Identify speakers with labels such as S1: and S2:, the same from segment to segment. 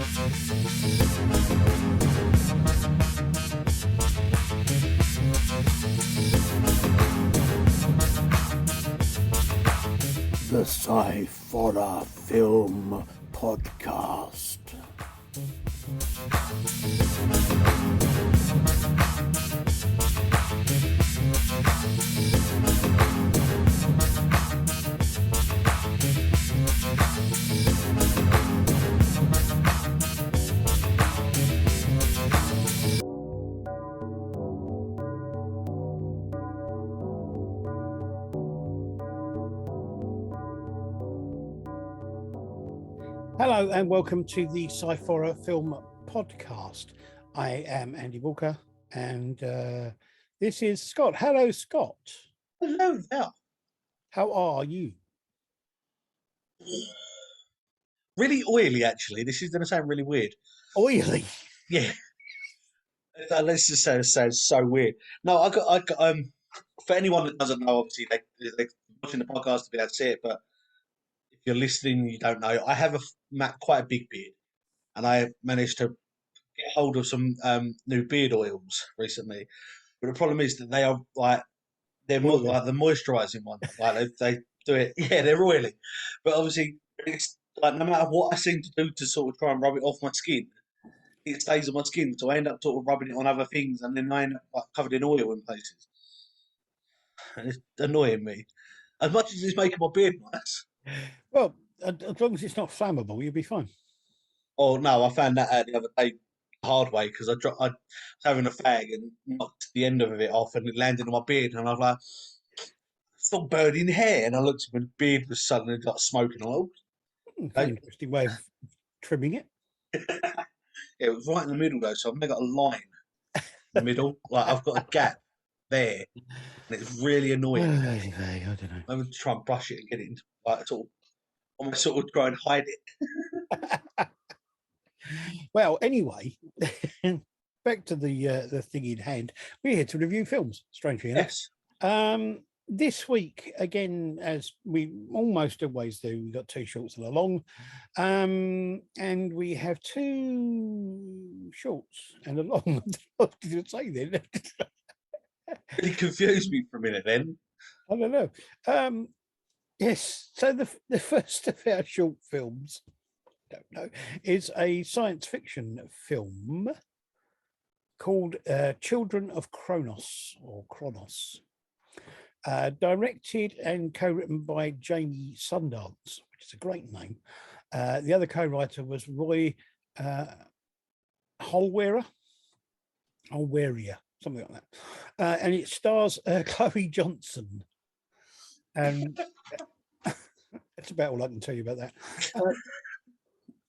S1: The Sciforror Film Podcast. Hello and welcome to the Sciforror Film Podcast. I am Andy Walker and this is Scott. Hello, Scott.
S2: Hello there.
S1: How are you?
S2: Really oily, actually. This is going to sound really weird.
S1: Oily?
S2: Yeah. Let's just say it sounds so weird. No, I got for anyone that doesn't know, obviously, they're watching the podcast to be able to see it, but if you're listening, you don't know. I have quite a big beard, and I managed to get hold of some new beard oils recently. But the problem is that they are they're more like the moisturising one. Like they do it, yeah, they're oily. But obviously, it's like no matter what I seem to do to sort of try and rub it off my skin, it stays on my skin. So I end up sort of rubbing it on other things, and then I end up like, covered in oil in places. And it's annoying me. As much as it's making my beard nice.
S1: Well, as long as it's not flammable, you'll be fine.
S2: Oh no, I found that out the other day the hard way because I was having a fag and knocked the end of it off and it landed on my beard, and I was like, it's not burning hair. And I looked at my beard was suddenly like smoking. I'm like,
S1: It's an interesting way of trimming it.
S2: it was right in the middle though, so I've now got a line in the middle. Like I've got a gap there, and it's really annoying.
S1: I don't know.
S2: I'm going to try and brush it and get it into like sort of almost sort of try and hide it.
S1: Well, anyway, back to the thing in hand. We're here to review films, strangely enough.
S2: Yes.
S1: This week, again, as we almost always do, we've got two shorts and a long. And we have two shorts and a long. What did you say then?
S2: Really confused me for a minute then.
S1: I don't know. Yes, so the first of our short films, don't know, is a science fiction film called Children of Chronos, or Chronos. Directed and co-written by Jamie Sundance, which is a great name. The other co-writer was Roy Holweria, something like that. And it stars Chloe Johnson. And that's about all I can tell you about that.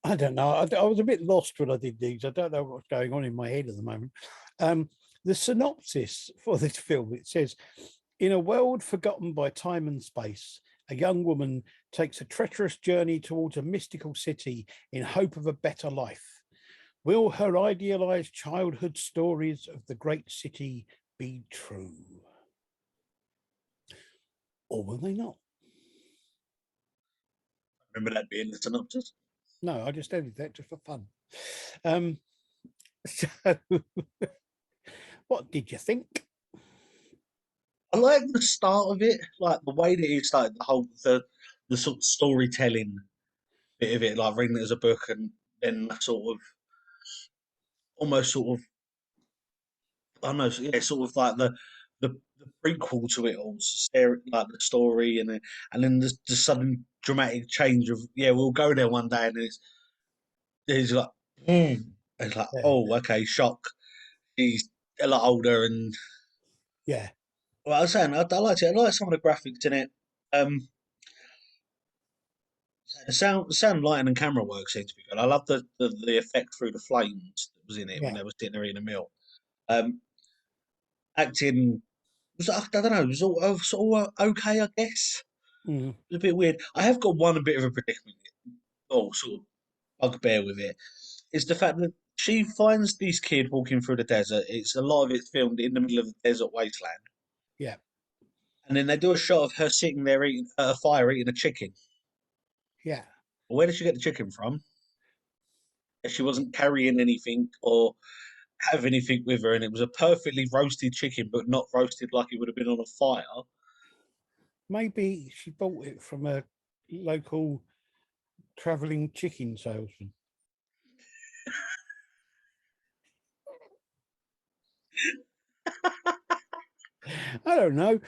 S1: I don't know. I was a bit lost when I did these. I don't know what's going on in my head at the moment. The synopsis for this film, it says, in a world forgotten by time and space, a young woman takes a treacherous journey towards a mystical city in hope of a better life. Will her idealized childhood stories of the great city be true? Or will they not?
S2: Remember that being the synopsis?
S1: No, I just added that just for fun. So, what did you think?
S2: I like the start of it, like the way that it started, the sort of storytelling bit of it, like reading it as a book, and then sort of almost sort of I don't know, yeah, sort of like the prequel to it all, like the story, and then the sudden dramatic change of we'll go there one day, and it's like it's like okay, shock. She's a lot older, and
S1: yeah.
S2: Well, I was saying I liked it. I like some of the graphics in it. Sound, lighting, and camera work seemed to be good. I love the effect through the flames that was in it when they were sitting there in the mill. Acting was, I don't know, it was all okay, I guess.
S1: Mm.
S2: It was a bit weird. I have got one bit of a predicament, or sort of bugbear with it. It's the fact that she finds this kid walking through the desert. It's a lot of it's filmed in the middle of the desert wasteland.
S1: Yeah.
S2: And then they do a shot of her sitting there eating at a fire eating a chicken.
S1: Yeah.
S2: Well, where did she get the chicken from? She wasn't carrying anything or have anything with her, and it was a perfectly roasted chicken, but not roasted like it would have been on a fire.
S1: Maybe she bought it from a local travelling chicken salesman. I don't know.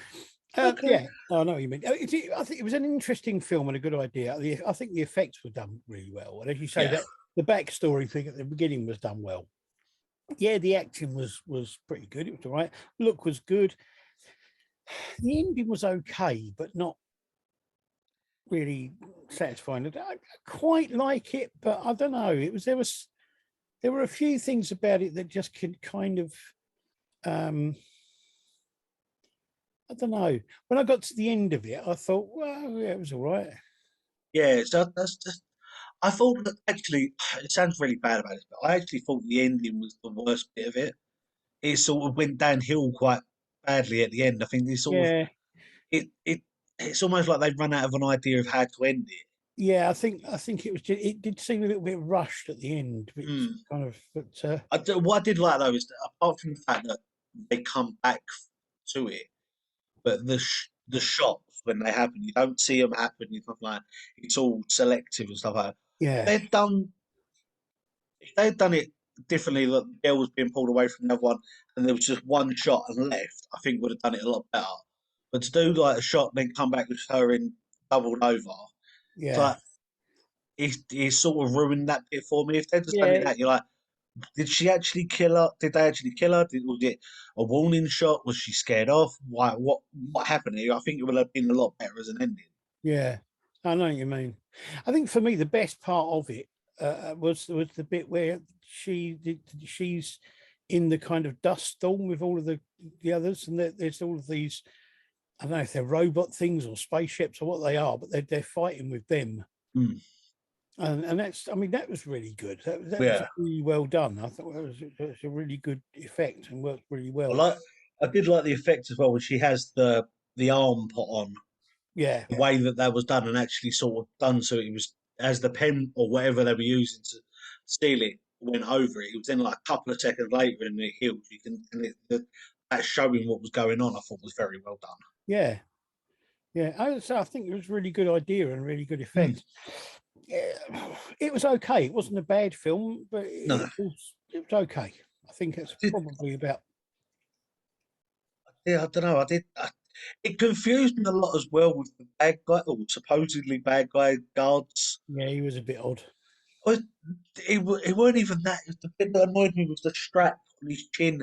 S2: Okay.
S1: Yeah, I know what you mean. I think it was an interesting film and a good idea. I think the effects were done really well, and as you say,
S2: Yeah.
S1: that the backstory thing at the beginning was done well. Yeah, the acting was pretty good. It was all right. Look was good. The ending was okay, but not really satisfying. I quite like it, but I don't know. There were a few things about it that just could kind of I don't know. When I got to the end of it, I thought, well, yeah, it was all right.
S2: Yeah, so that's just. I thought that actually, it sounds really bad about it, but I actually thought the ending was the worst bit of it. It sort of went downhill quite badly at the end. I think it sort of
S1: Yeah,
S2: it's almost like they've run out of an idea of how to end it.
S1: yeah. I think it was. It did seem a little bit rushed at the end, which
S2: Mm.
S1: kind of. But
S2: What I did like though is that apart from the fact that they come back to it, but the shots when they happen, you don't see them happen. You stuff like it's all selective and stuff like that.
S1: yeah,
S2: They've done if they'd done it differently, that the girl was being pulled away from the other one, and there was just one shot and left, I think would have done it a lot better. But to do like a shot and then come back with her in doubled over, it's
S1: yeah,
S2: like it's sort of ruined that bit for me. If they'd just done
S1: yeah,
S2: it that, you're like, did she actually kill her? Did they actually kill her? Was it a warning shot? Was she scared off? Why? What happened here? I think it would have been a lot better as an ending.
S1: yeah. I know what you mean. I think for me, the best part of it was the bit where she's in the kind of dust storm with all of the others, and there's all of these. I don't know if they're robot things or spaceships or what they are, but they're fighting with them.
S2: Mm.
S1: And that's, I mean, that was really good. That was
S2: Yeah,
S1: really well done. I thought that was a really good effect and worked really
S2: I
S1: well.
S2: like. I did like the effect as well when she has the arm put on
S1: Yeah,
S2: the way that that was done and actually sort of done so it was as the pen or whatever they were using to steal it went over it. It was then like a couple of seconds later and it healed. You can and that showing what was going on. I thought was very well done.
S1: yeah, yeah. I think it was a really good idea and really good
S2: Mm.
S1: effect. Yeah, it was okay. It wasn't a bad film, but
S2: No,
S1: it was okay. I think it's
S2: did,
S1: probably about.
S2: yeah, I don't know. It confused me a lot as well with the bad guy or supposedly bad guy guards.
S1: Yeah, he was a bit odd.
S2: I, it weren't even that. The bit that annoyed me was the strap on his chin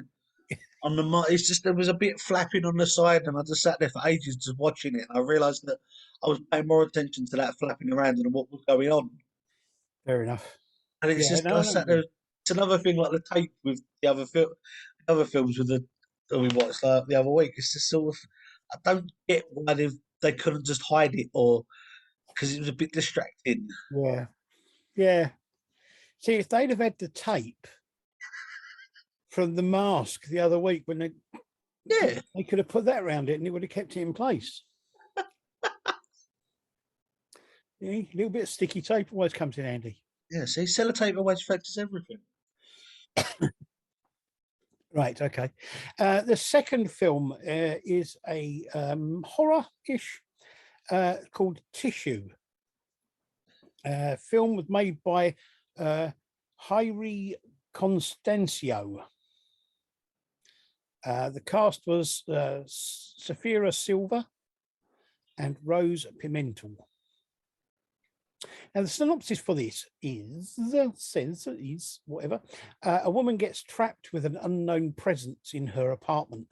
S2: on the it's just there was a bit flapping on the side, and I just sat there for ages just watching it, and I realised that I was paying more attention to that flapping around than what was going on.
S1: Fair enough.
S2: And it's
S1: Yeah,
S2: just
S1: no,
S2: I
S1: I know what
S2: sat
S1: you
S2: there.
S1: mean.
S2: It's another thing like the tape with the other films with the that we watched the other week. It's just sort of I don't get why they couldn't just hide it or because it was a bit distracting.
S1: Yeah, yeah. See, if they'd have had the tape from the mask the other week when
S2: Yeah,
S1: they could have put that around it and it would have kept it in place. Yeah, a little bit of sticky tape always comes in handy.
S2: yeah. See, sellotape always fixes everything.
S1: Right, okay. The second film is a horror-ish called Tissue. Film was made by Jairi Constancio. The cast was Safira Silva and Rose Pimentel. Now, the synopsis for this is whatever. A woman gets trapped with an unknown presence in her apartment,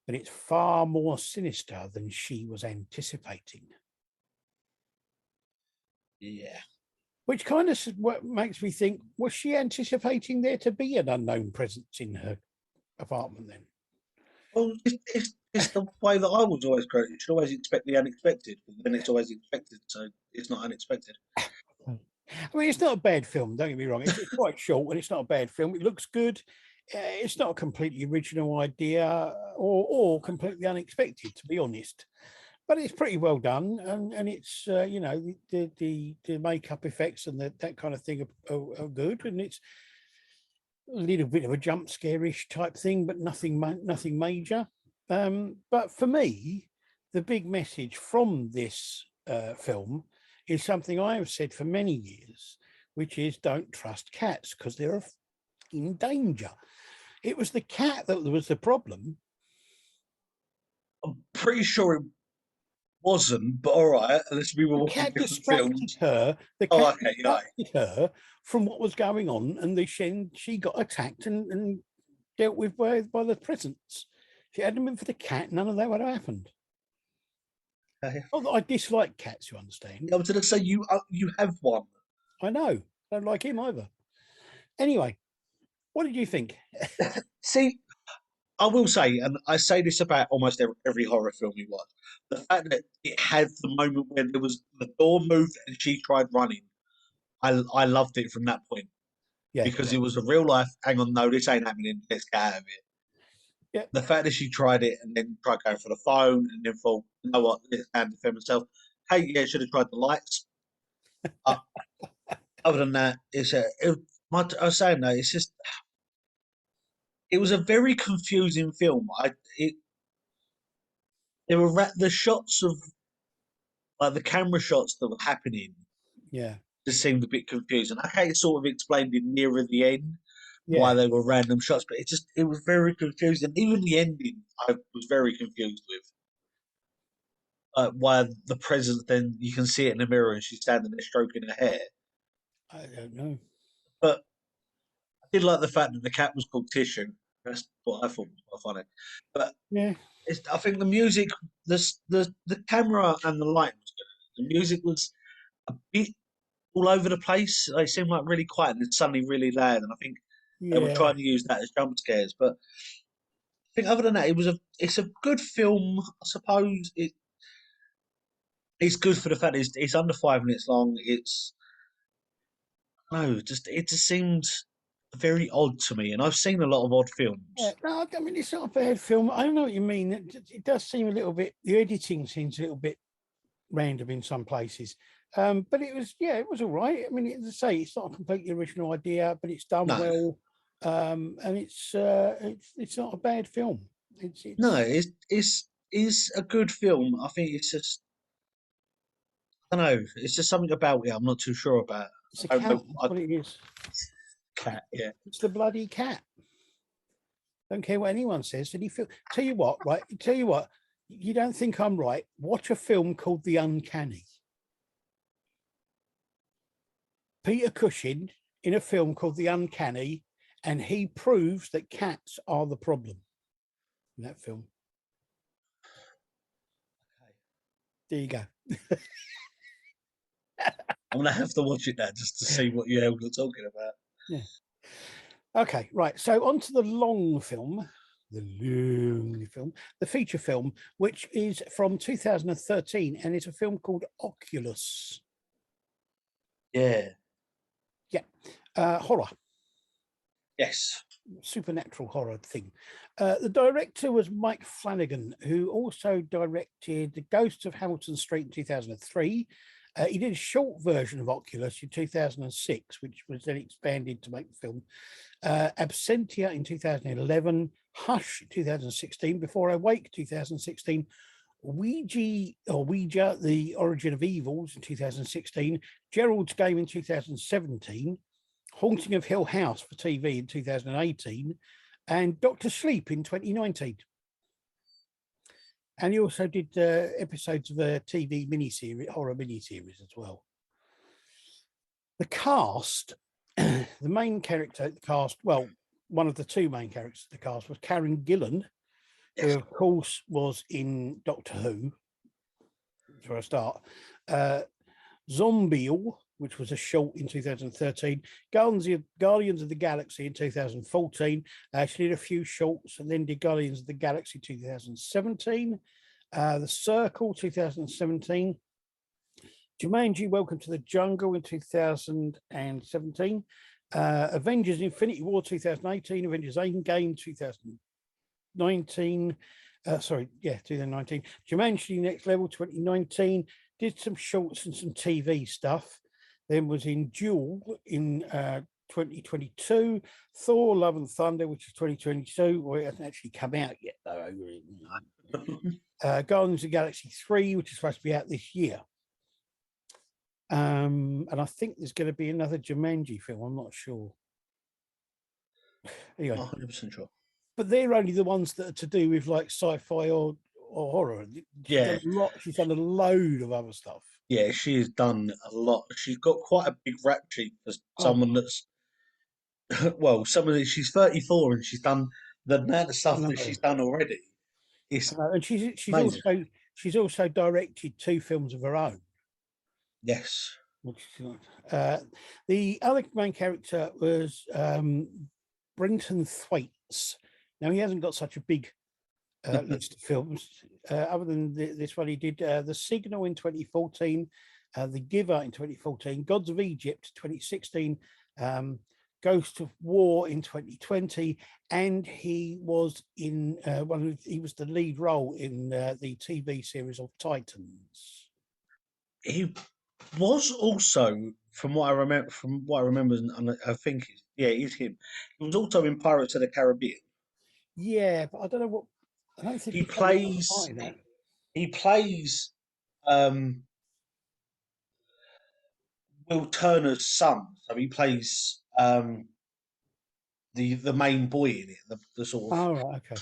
S1: but it's far more sinister than she was anticipating.
S2: Yeah.
S1: Which kind of what makes me think, was she anticipating there to be an unknown presence in her apartment then?
S2: Well, it's the way that I was always created. You should always expect the unexpected, but then it's always expected, so it's not unexpected.
S1: I mean, it's not a bad film, don't get me wrong. It's quite short and it's not a bad film. It looks good. It's not a completely original idea or completely unexpected, to be honest. but it's pretty well done, and it's you know, the makeup effects and that kind of thing are good, and it's a little bit of a jump scare-ish type thing, but nothing major. But for me, the big message from this film is something I have said for many years, which is don't trust cats because they're in danger. It was the cat that was the problem.
S2: I'm pretty sure it wasn't, but all right, unless we were
S1: The
S2: watching
S1: cat
S2: different
S1: distracted
S2: films.
S1: her. The
S2: Oh,
S1: cat
S2: okay, yeah.
S1: distracted her from what was going on, and she got attacked and dealt with by the presence. If it hadn't been for the cat, none of that would have happened.
S2: Okay.
S1: Not that I dislike cats, you understand.
S2: I was going to say you have one.
S1: I know. Don't like him either. Anyway, what did you think?
S2: See, I will say, and I say this about almost every horror film we watch, the fact that it had the moment where there was the door moved and she tried running. I loved it from that point
S1: Yeah,
S2: because it was a real life. Hang on, no, this ain't happening. Let's get out of it.
S1: yeah,
S2: The fact that she tried it and then tried going for the phone and then thought, you know what, let's hand defend myself. Hey, yeah, should have tried the lights. Uh, other than that, I was saying though, it's just it was a very confusing film. There were the shots of like the camera shots that were happening
S1: yeah,
S2: just seemed a bit confusing. Okay, it sort of explained it nearer the end why
S1: yeah.
S2: they were random shots, but it was very confusing. Even the ending, I was very confused with. Why the present, then you can see it in the mirror and she's standing there stroking her hair.
S1: I don't know.
S2: But I did like the fact that the cat was called Tissue. That's what I thought was quite funny. But
S1: Yeah,
S2: I think the music, the camera and the light was good. The music was a bit all over the place. It seemed like really quiet and then suddenly really loud. And I think they were
S1: yeah.
S2: trying to use that as jump scares. But I think other than that, it's a good film. I suppose it's good for the fact it's under 5 minutes long. It's no, just it just seemed very odd to me. And I've seen a lot of odd
S1: Yeah,
S2: films.
S1: no, I mean, it's not a bad film. I know what you mean. It does seem a little bit, the editing seems a little bit random in some places. But it was, yeah, it was all right. I mean, as I say, it's not a completely original idea, but it's done
S2: No,
S1: well. And it's not a bad film.
S2: no,
S1: It's
S2: it's a good film. I think it's just I don't know. It's just something about it I'm not too sure about.
S1: it's a
S2: I don't
S1: cat.
S2: know.
S1: That's what it is.
S2: Cat, yeah.
S1: It's the bloody cat. Don't care what anyone says. Did he feel? Tell you what, right? Tell you what. You don't think I'm right? Watch a film called The Uncanny. Peter Cushing in a film called The Uncanny, and he proves that cats are the problem in that film. There you go.
S2: I'm gonna have to watch it now just to see what you're talking about.
S1: Yeah. Okay, right. So on to the long film, the feature film, which is from 2013, and it's a film called Oculus.
S2: Yeah.
S1: Yeah, horror,
S2: Yes.
S1: supernatural horror thing. The director was Mike Flanagan, who also directed The Ghosts of Hamilton Street in 2003. He did a short version of Oculus in 2006, which was then expanded to make the film. Absentia in 2011, Hush 2016, Before I Wake 2016, Ouija, The Origin of Evils in 2016, Gerald's Game in 2017, Haunting of Hill House for TV in 2018, and Doctor Sleep in 2019. And he also did episodes of a TV miniseries, horror miniseries as well. The cast, the main character of the cast, well, one of the two main characters of the cast was Karen Gillan, who of course was in Doctor Who, for a start. Zombiel, which was a short in 2013, Guardians of the Galaxy in 2014. She did a few shorts and then did Guardians of the Galaxy 2017. The Circle 2017. Jumanji, Welcome to the Jungle in 2017. Avengers Infinity War 2018. Avengers Endgame 2019. Sorry, yeah, 2019. Jumanji Next Level 2019. Did some shorts and some TV stuff. Then was in Duel in 2022. Thor: Love and Thunder, which is 2022. Well, it hasn't actually come out yet, though. Guardians of the Galaxy 3, which is supposed to be out this year. And I think there's going to be another Jumanji film. I'm not sure. Anyway,
S2: Not 100% sure.
S1: but they're only the ones that are to do with like sci-fi or horror. She's
S2: Yeah.
S1: done a lot. She's done a load of other stuff.
S2: Yeah, she has done a lot. She's got quite a big rap sheet for someone that's well, she's 34 and she's done the amount of stuff that she's done already. It's
S1: And she's
S2: amazing.
S1: also directed 2 films of her own.
S2: Yes.
S1: The other main character was Brenton Thwaites. Now he hasn't got such a big list of films. Other than this one, he did The Signal in 2014, The Giver in 2014, Gods of Egypt 2016, Ghost of War in 2020, and he was in he was the lead role in the TV series of Titans.
S2: He was also, from what I remember, and I think he's him. He was also in Pirates of the Caribbean.
S1: Yeah, but I don't know what. I don't think
S2: He
S1: he played a
S2: plays
S1: part in that.
S2: he plays um, Will Turner's son, so he plays the main boy in it, the sort
S1: Oh, right, okay.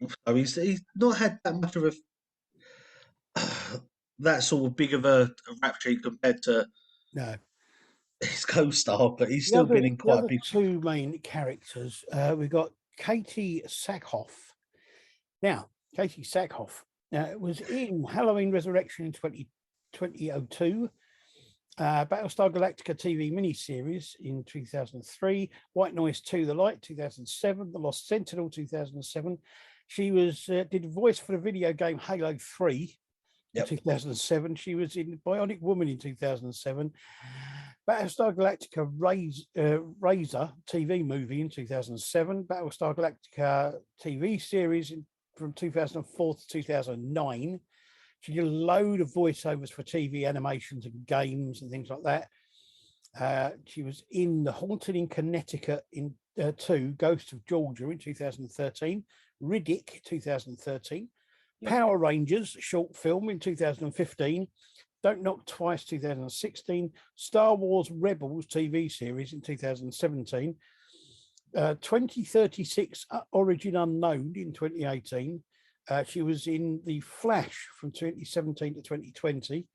S2: of. So he's not had that much of a that sort of big of a rap sheet compared to
S1: No.
S2: his co-star, but he's still been in
S1: The
S2: quite a
S1: other
S2: big.
S1: 2 main characters, we've got Katie Sackhoff. Now, Katie Sackhoff was in Halloween Resurrection in 2002, Battlestar Galactica TV miniseries in 2003, White Noise 2: The Light 2007, The Lost Sentinel 2007. She was did voice for the video game Halo 3 in 2007. She was in Bionic Woman in 2007. Battlestar Galactica Razor TV movie in 2007. Battlestar Galactica TV series from 2004 to 2009. She did a load of voiceovers for TV animations and games and things like that. She was in The Haunted in Connecticut in 2, Ghost of Georgia in 2013, Riddick 2013, Power Rangers short film in 2015, Don't Knock Twice 2016, Star Wars Rebels TV series in 2017, 2036 Origin Unknown in 2018. She was in The Flash from 2017 to 2020.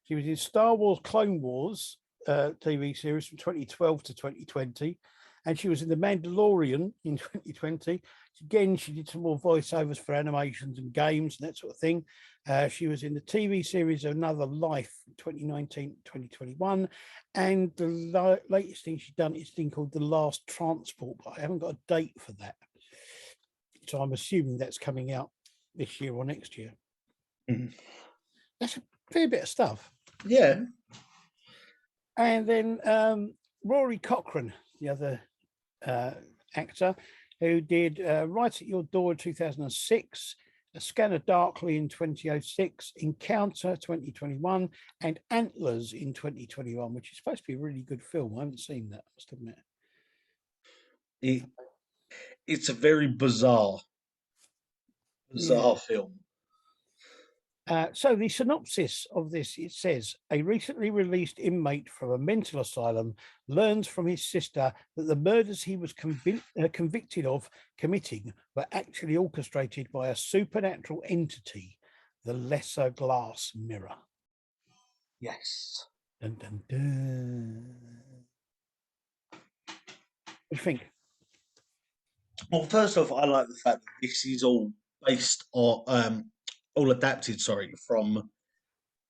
S1: She was in Star Wars Clone Wars TV series from 2012 to 2020. And she was in The Mandalorian in 2020. Again, she did some more voiceovers for animations and games and that sort of thing. She was in the TV series Another Life 2019, 2021. And the latest thing she's done is a thing called The Last Transport, but I haven't got a date for that. So I'm assuming that's coming out this year or next year.
S2: Mhm.
S1: That's a fair bit of stuff.
S2: Yeah.
S1: And then Rory Cochrane, the other actor, who did Right at Your Door in 2006, A Scanner Darkly in 2006, Encounter 2021, and Antlers in 2021, which is supposed to be a really good film. I haven't seen that, I must admit.
S2: It's a very bizarre film.
S1: So the synopsis of this, it says, a recently released inmate from a mental asylum learns from his sister that the murders he was convicted of committing were actually orchestrated by a supernatural entity, the Lesser Glass Mirror.
S2: Yes.
S1: Dun, dun, dun. What do you think?
S2: Well, first off, I like the fact that this is all based on all adapted. Sorry, from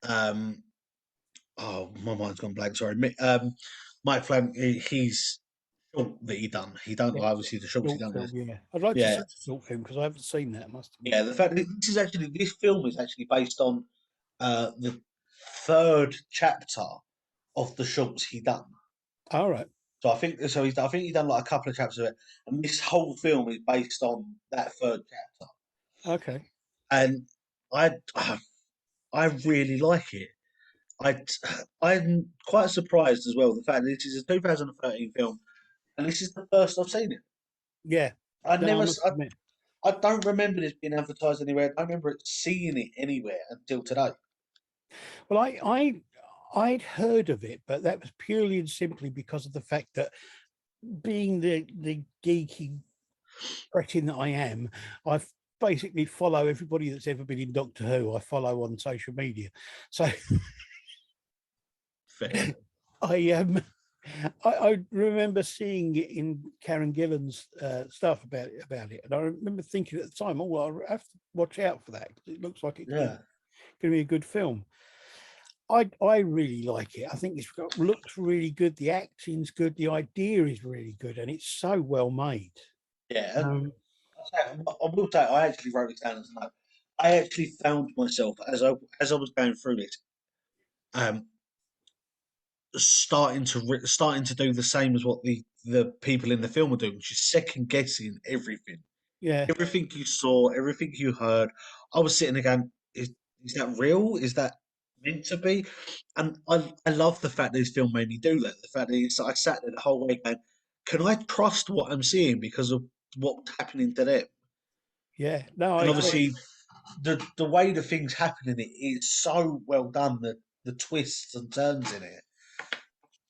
S2: oh, my mind's gone blank. Sorry, Mike Flam. He's short that he done. He done
S1: Yeah,
S2: obviously the shorts he
S1: short
S2: done.
S1: film, yeah. I'd like to see
S2: Yeah,
S1: the short film because I haven't seen that, I must admit.
S2: yeah. The fact that this film is actually based on the third chapter of the shorts he done.
S1: All right.
S2: So I think so. I think he done like a couple of chapters of it, and this whole film is based on that third chapter.
S1: Okay.
S2: and I I really like it. I I'm quite surprised as well the fact that this is a 2013 film, and this is the first I've seen it.
S1: Yeah.
S2: I
S1: No, I
S2: never,
S1: must admit.
S2: I don't remember this being advertised anywhere. I don't remember seeing it anywhere until today.
S1: Well, I'd heard of it, but that was purely and simply because of the fact that being the geeky cretin that I am, I basically follow everybody that's ever been in Doctor Who. I follow on social media, so
S2: Fair.
S1: I I remember seeing it in Karen Gillan's stuff about it, and I remember thinking at the time, oh, well, I have to watch out for that because it looks like it's
S2: Yeah,
S1: going to be a good film. I really like it. I think it's got looks really good. The acting's good. The idea is really good, and it's so well made.
S2: yeah. And
S1: Um,
S2: I will say, I actually wrote it down as a note. I actually found myself as I was going through this, um, starting to do the same as what the people in the film are doing, which is second guessing everything.
S1: yeah,
S2: Everything you saw, everything you heard, I was sitting there going, is that real? Is that meant to be? And I love the fact that this film made me do that. The fact that I sat there the whole way going, can I trust what I'm seeing because of what's happening to them?
S1: yeah. No, I
S2: And
S1: agree.
S2: obviously, the way the things happen in it is so well done. The twists and turns in it.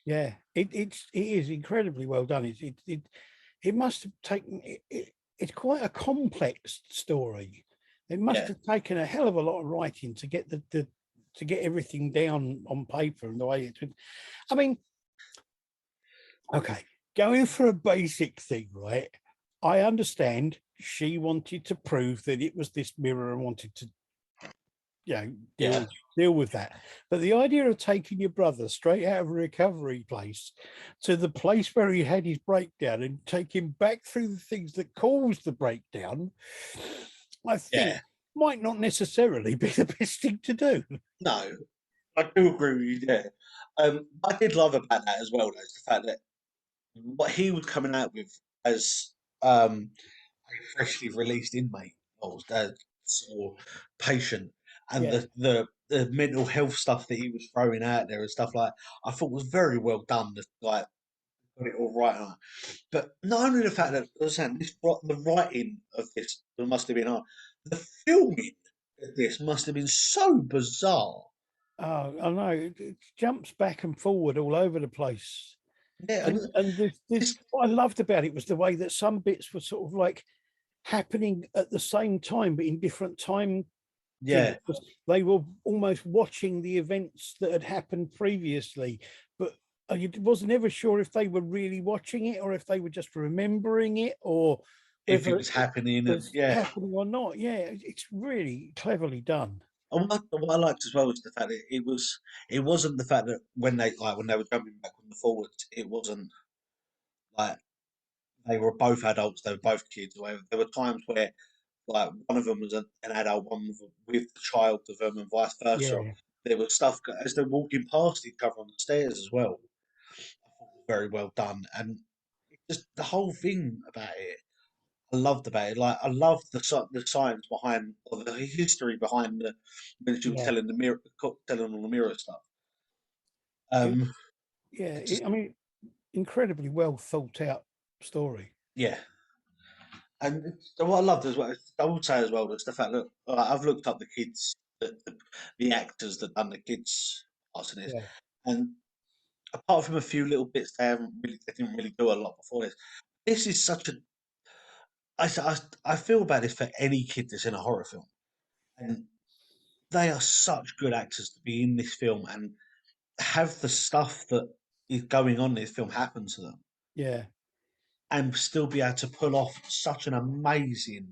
S1: Yeah, it is incredibly well done. It must have taken it's quite a complex story. It must
S2: Yeah,
S1: have taken a hell of a lot of writing to get the to get everything down on paper and the way it's. I mean, okay, going for a basic thing, right? I understand she wanted to prove that it was this mirror and wanted to, you know,
S2: yeah,
S1: deal with that. But the idea of taking your brother straight out of a recovery place to the place where he had his breakdown and take him back through the things that caused the breakdown, I think
S2: yeah.
S1: might not necessarily be the best thing to do.
S2: No, I do agree with you there. I did love about that as well, though, is the fact that what he was coming out with as a freshly released inmate or patient, and
S1: Yeah,
S2: the mental health stuff that he was throwing out there and stuff like I thought was very well done. Like got it all right on. But not only the fact that I was saying the writing of this must have been hard. The filming of this must have been so bizarre.
S1: oh, I know it jumps back and forward all over the place.
S2: Yeah, and
S1: And this
S2: this,
S1: what I loved about it was the way that some bits were sort of like happening at the same time, but in different time
S2: yeah,
S1: things. They were almost watching the events that had happened previously, but I was never sure if they were really watching it or if they were just remembering it or
S2: if it
S1: whether
S2: was
S1: it
S2: happening, and
S1: was
S2: yeah.
S1: happening or not. Yeah, it's really cleverly done.
S2: And what I liked as well was the fact that it wasn't the fact that when they were jumping back on the forwards, it wasn't like they were both adults, they were both kids. Or whatever. There were times where like one of them was an adult, one was with the child of them, and vice versa.
S1: Yeah,
S2: There was stuff as they're walking past each other on the stairs as well. I thought was very well done, and just the whole thing about it. I loved about it. Like I loved the science behind, or the history behind the when she was
S1: yeah,
S2: telling the mirror, telling all the mirror stuff.
S1: it,
S2: Um,
S1: yeah.
S2: just
S1: I mean, incredibly well thought out story.
S2: yeah, and so what I loved as well, I would say as well, is the fact that I've looked up the kids, the actors that done the kids parts in this,
S1: Yeah,
S2: and apart from a few little bits, they didn't really do a lot before this. This is such a I feel about this for any kid that's in a horror film, and they are such good actors to be in this film and have the stuff that is going on in this film happen to them,
S1: yeah.
S2: and still be able to pull off such an amazing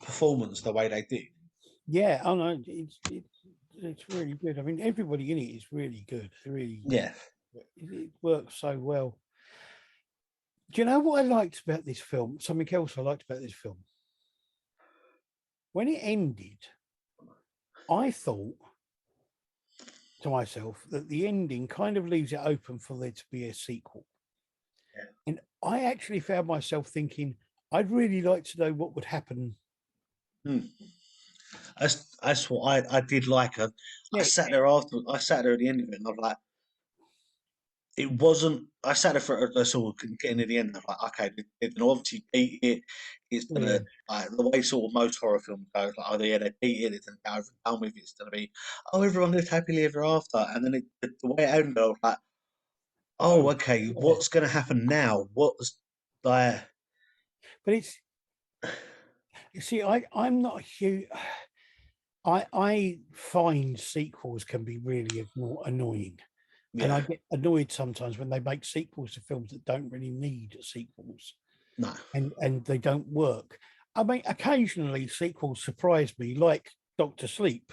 S2: performance the way they did.
S1: Yeah, I know it's really good. I mean, everybody in it is really good. Really,
S2: Yeah,
S1: it works so well. Do you know what I liked about this film? Something else I liked about this film. When it ended, I thought to myself that the ending kind of leaves it open for there to be a sequel.
S2: yeah,
S1: And I actually found myself thinking, I'd really like to know what would happen
S2: Mm. That's what I did like. I
S1: Yeah,
S2: sat there after. I sat there at the end of it, and I was like, it wasn't. I sat there for a sort of getting to the end. I was like, okay, they're gonna obviously beat it. It's
S1: yeah.
S2: gonna like the way sort of most horror films go. Like, oh yeah, they beat it. It's gonna go over and done with. It's gonna be, oh, everyone lived happily ever after. And then the way it ended, I was like, oh,
S1: Oh,
S2: okay,
S1: yeah.
S2: what's gonna happen now? What's like,
S1: But it's you see, I'm not a huge. I find sequels can be really annoying, and
S2: yeah,
S1: I get annoyed sometimes when they make sequels to films that don't really need sequels,
S2: no,
S1: and they don't work. I mean, occasionally sequels surprise me, like Doctor Sleep.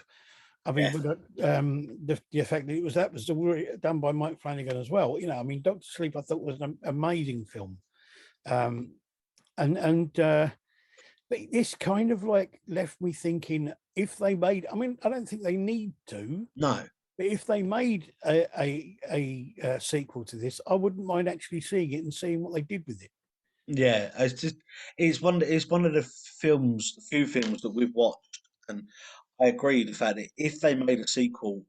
S1: I mean,
S2: yeah,
S1: with the fact that that was done by Mike Flanagan as well. I mean, Doctor Sleep I thought was an amazing film, um, and but this kind of like left me thinking if they made. I mean, I don't think they need to,
S2: no.
S1: but if they made a sequel to this, I wouldn't mind actually seeing it and seeing what they did with it.
S2: Yeah, it's one of the films, the few films that we've watched, and I agree the fact that if they made a sequel,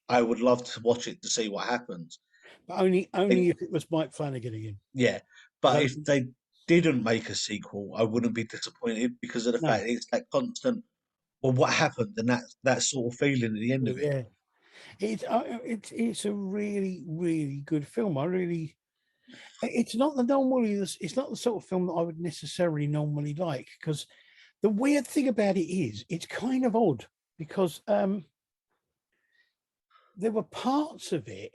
S2: I would love to watch it to see what happens.
S1: But only
S2: It,
S1: if it was Mike Flanagan again.
S2: yeah,
S1: I
S2: but
S1: don't
S2: if
S1: think,
S2: they didn't make a sequel, I wouldn't be disappointed because of the
S1: no,
S2: fact it's that constant. Well, what happened, and that sort of feeling at the end of it.
S1: yeah. It's a really good film. I really it's not the normally it's not the sort of film that I would necessarily normally like because the weird thing about it is it's kind of odd because there were parts of it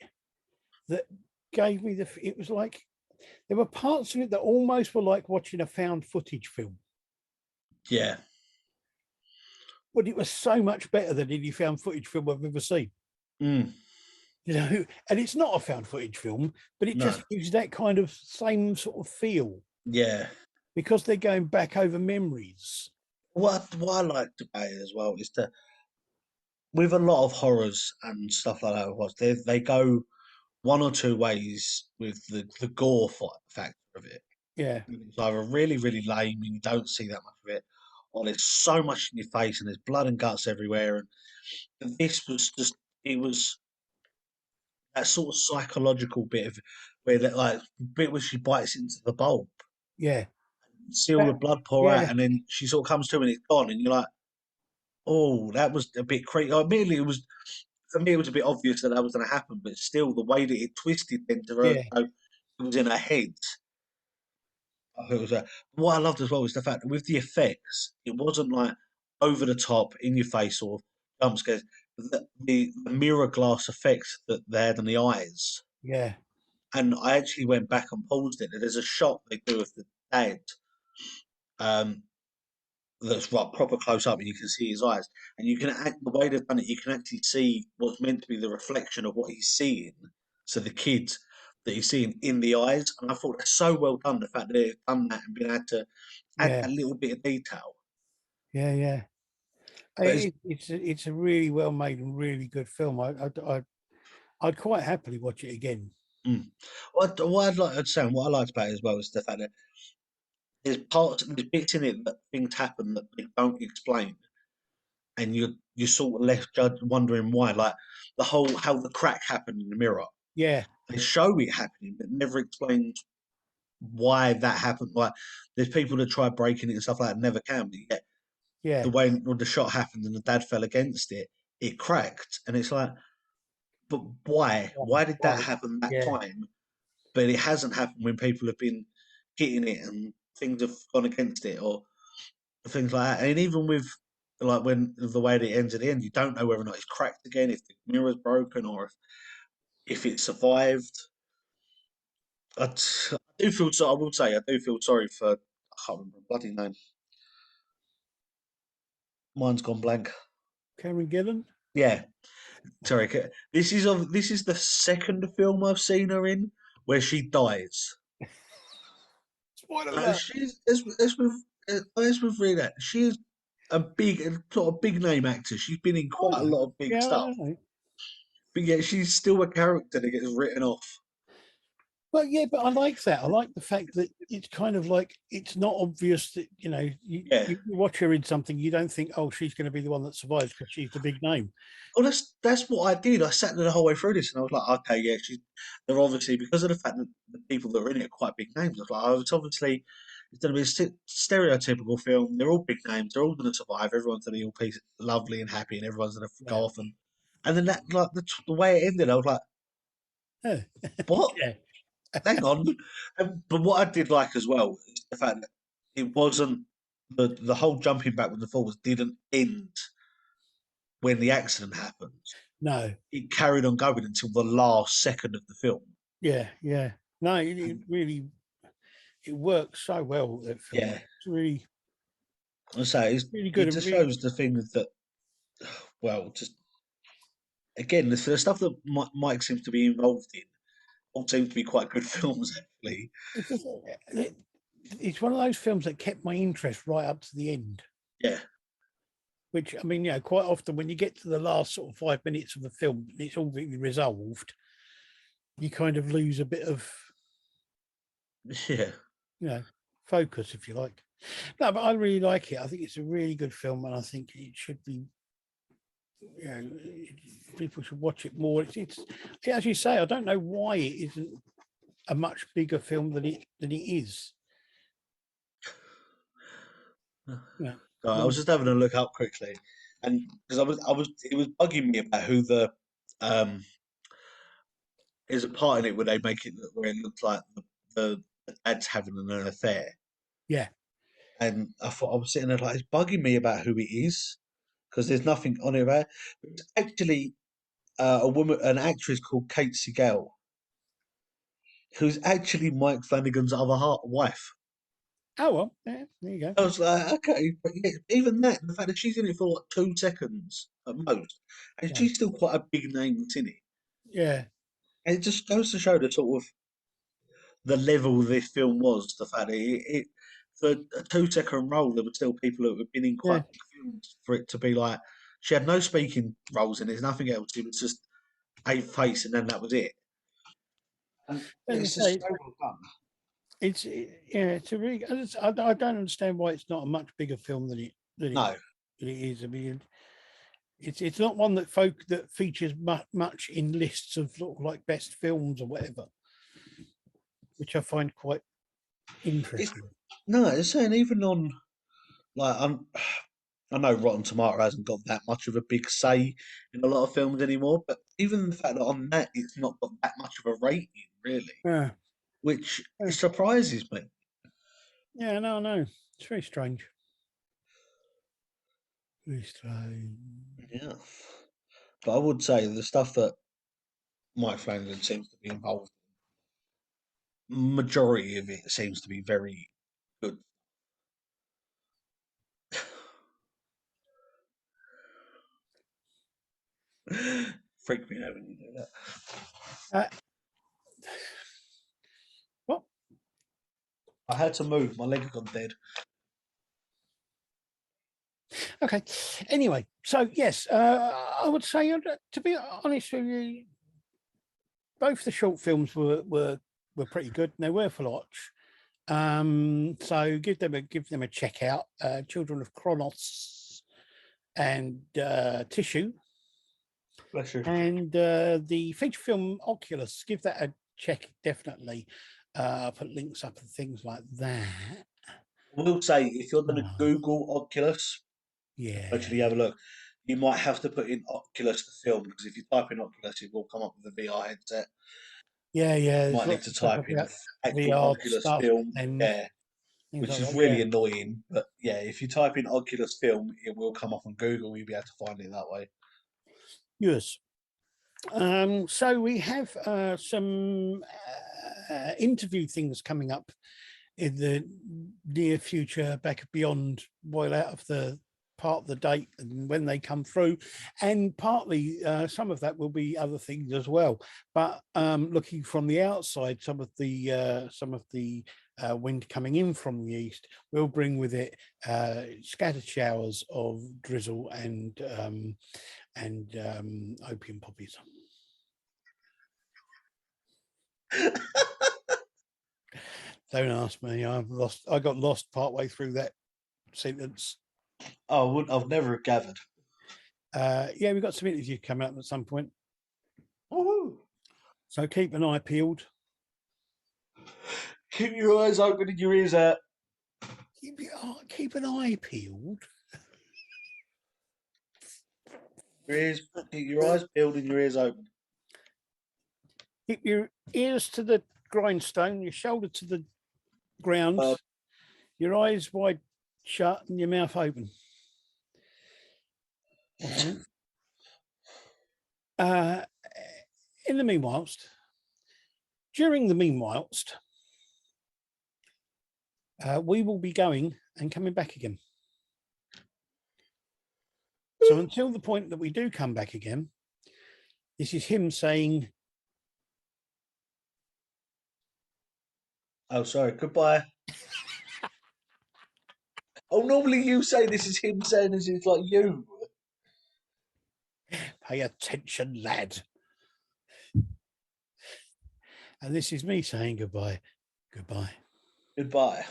S1: that gave me it was like there were parts of it that almost were like watching a found footage film,
S2: Yeah,
S1: but it was so much better than any found footage film I've ever seen.
S2: mm,
S1: And it's not a found footage film, but it
S2: no,
S1: just gives that kind of same sort of feel
S2: yeah.
S1: because they're going back over memories.
S2: What I liked about it as well is that with a lot of horrors and stuff like that, was they go one or two ways with the gore factor of it.
S1: Yeah,
S2: It's either really, really lame and you don't see that much of it, or there's so much in your face and there's blood and guts everywhere. And this was just, it was that sort of psychological bit of where that like bit where she bites into the bulb,
S1: yeah,
S2: see all the
S1: that,
S2: blood pour out,
S1: yeah,
S2: and then she sort of comes to and it's gone, and you're like, oh, that was a bit crazy. Immediately, it was for me, it was a bit obvious that was going to happen, but still, the way that it twisted into her,
S1: yeah,
S2: it was in her head. I thought it was what I loved as well was the fact that with the effects, it wasn't like over the top, in your face sort of jump scares. The mirror glass effects that they had on the eyes,
S1: yeah,
S2: and I actually went back and paused it. There's a shot they do of the dad, um, that's right proper close up, and you can see his eyes, and you can act the way they've done it. You can actually see what's meant to be the reflection of what he's seeing. So the kids that he's seeing in the eyes, and I thought that's so well done. The fact that they've done that and been able to add
S1: yeah,
S2: that little bit of detail.
S1: yeah, yeah.
S2: But it's,
S1: It's a really well made and really good film. I'd quite happily watch it again.
S2: mm. What I'd like to say, and what I liked about it as well is the fact that there's bits in it that things happen that they don't explain, and you're sort of left wondering why, like the whole how the crack happened in the mirror.
S1: Yeah,
S2: They show it happening, but never explains why that happened. Like there's people that try breaking it and stuff like that, never can. But yet the
S1: yeah,
S2: way the shot happened and the dad fell against it, it cracked, and it's like, but why? Why did that
S1: right,
S2: happen that
S1: yeah,
S2: time? But it hasn't happened when people have been hitting it and things have gone against it or things like that. And even with like when the way that it ends at the end, you don't know whether or not it's cracked again, if the mirror's broken, or if it survived. I do feel so. I will say I do feel sorry for. I can't remember the bloody name. Mine's gone blank.
S1: Karen Gillan.
S2: Yeah, sorry. This is the second film I've seen her in where she dies.
S1: Spoiler alert.
S2: She's as with Rita, she is a big sort of big name actor. She's been in
S1: I
S2: quite a
S1: know.
S2: lot of big
S1: Yeah, I
S2: stuff,
S1: know.
S2: but yet she's still a character that gets written off.
S1: Well, yeah, but I like that. I like the fact that it's kind of like it's not obvious that
S2: Yeah.
S1: you watch her in something, you don't think, oh, she's going to be the one that survives because she's the big name.
S2: Well, that's what I did. I sat there the whole way through this, and I was like, okay, yeah, they're obviously, because of the fact that the people that are in it are quite big names. I was like, oh, it's going to be a stereotypical film. They're all big names. They're all going to survive. Everyone's going to be all lovely and happy, and everyone's going to go
S1: Yeah,
S2: off. And then that, like the way it ended, I was like,
S1: yeah,
S2: what?
S1: yeah.
S2: Hang on. But what I did like as well is the fact that it wasn't the whole jumping back with the falls didn't end when the accident happened.
S1: No,
S2: It carried on going until the last second of the film.
S1: yeah, yeah. No, it
S2: And
S1: really it works so well. That film,
S2: yeah,
S1: it's really,
S2: I say
S1: really good
S2: it
S1: and
S2: just
S1: really.
S2: shows the thing that, well, just again, the stuff that Mike seems to be involved in all seems to be quite good films, actually.
S1: It's, just, it's one of those films that kept my interest right up to the end.
S2: Yeah,
S1: Which I mean, quite often when you get to the last sort of 5 minutes of the film, it's all really resolved. You kind of lose a bit of,
S2: yeah.
S1: you know, focus, if you like. No, but I really like it. I think it's a really good film, and I think it should be, people should watch it more. It's as you say, I don't know why it isn't a much bigger film than it is. Yeah,
S2: I was just having a look up quickly, and because it was bugging me about who the um there's a part in it where they make it look where it looks like the dad's having an affair,
S1: yeah.
S2: and I thought I was sitting there like it's bugging me about who it is because there's nothing on it about. It. But it's actually a woman, an actress called Kate Siegel, who's actually Mike Flanagan's other wife.
S1: Oh well, yeah. There you go.
S2: I was like, okay, but yeah, even that, the fact that she's in it for like 2 seconds at most, and
S1: Yeah,
S2: she's still quite a big name that's in it.
S1: yeah,
S2: And it just goes to show the sort of the level this film was. The fact that it for a 2 second role, there were still people who had been in
S1: yeah.
S2: quite big films for it to be like she had no speaking roles in it. There's nothing else. It was just a face, and then that was it. And yeah,
S1: As I
S2: it's just
S1: say,
S2: so well done.
S1: yeah, it's a really. I don't understand why it's not a much bigger film
S2: No,
S1: than it is. I mean, it's not one that features much in lists of sort of like best films or whatever, which I find quite
S2: it's
S1: interesting.
S2: no. It's saying even on like I know Rotten Tomato hasn't got that much of a big say in a lot of films anymore, but even the fact that on that it's not got that much of a rating, really,
S1: Yeah,
S2: which
S1: yeah,
S2: surprises me.
S1: yeah. No, it's very strange. Very strange.
S2: Yeah, but I would say the stuff that Mike Flanagan seems to be involved in, majority of it seems to be very good. Freak me out when you do that.
S1: Uh, well,
S2: I had to move. My leg had gone dead.
S1: okay. Anyway, so yes, I would say to be honest with you, both the short films were pretty good. And they were for watch. So give them a check out. Children of Chronos and Tissue,
S2: Bless you.
S1: and the feature film Oculus. Give that a check, definitely. I'll put links up and things like that.
S2: I will say if you're going to
S1: Oh,
S2: Google Oculus,
S1: yeah,
S2: actually have a look. You might have to put in Oculus the film because if you type in Oculus, it will come up with a VR headset.
S1: yeah.
S2: You
S1: There's
S2: might need
S1: lots
S2: to
S1: of stuff
S2: type in
S1: about
S2: actual
S1: VR
S2: Oculus
S1: stuff
S2: film,
S1: and
S2: yeah,
S1: things
S2: which
S1: like
S2: is
S1: that.
S2: really
S1: Yeah,
S2: annoying. But yeah, if you type in Oculus film, it will come up on Google. You'll be able to find it that way.
S1: yes. So we have some interview things coming up in the near future, back beyond while out of the part of the date and when they come through, and partly some of that will be other things as well. But looking from the outside, some of the wind coming in from the east will bring with it scattered showers of drizzle and opium poppies. Don't ask me. I got lost partway through that sentence.
S2: I've never gathered.
S1: Yeah, we've got some interview coming up at some point.
S2: Woohoo.
S1: So keep an eye peeled.
S2: Keep your eyes open and your ears out.
S1: Keep an eye peeled.
S2: Keep your eyes peeled and your ears open.
S1: Keep your ears to the grindstone, your shoulder to the ground, your eyes wide shut and your mouth open. In the meanwhile, we will be going and coming back again. So until the point that we do come back again, this is him saying,
S2: oh, sorry, goodbye. Oh, normally you say this is him saying this is like you.
S1: pay attention, lad. And this is me saying goodbye. Goodbye.
S2: Goodbye.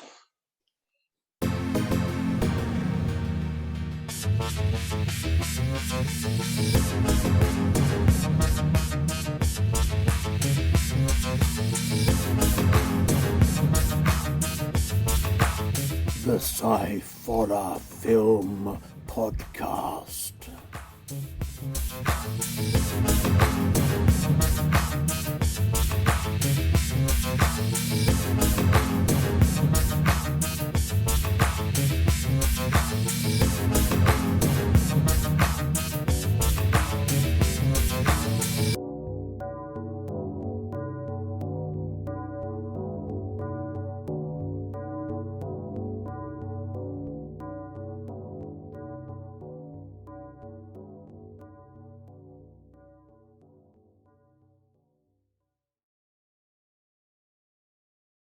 S3: The Sciforror Film Podcast.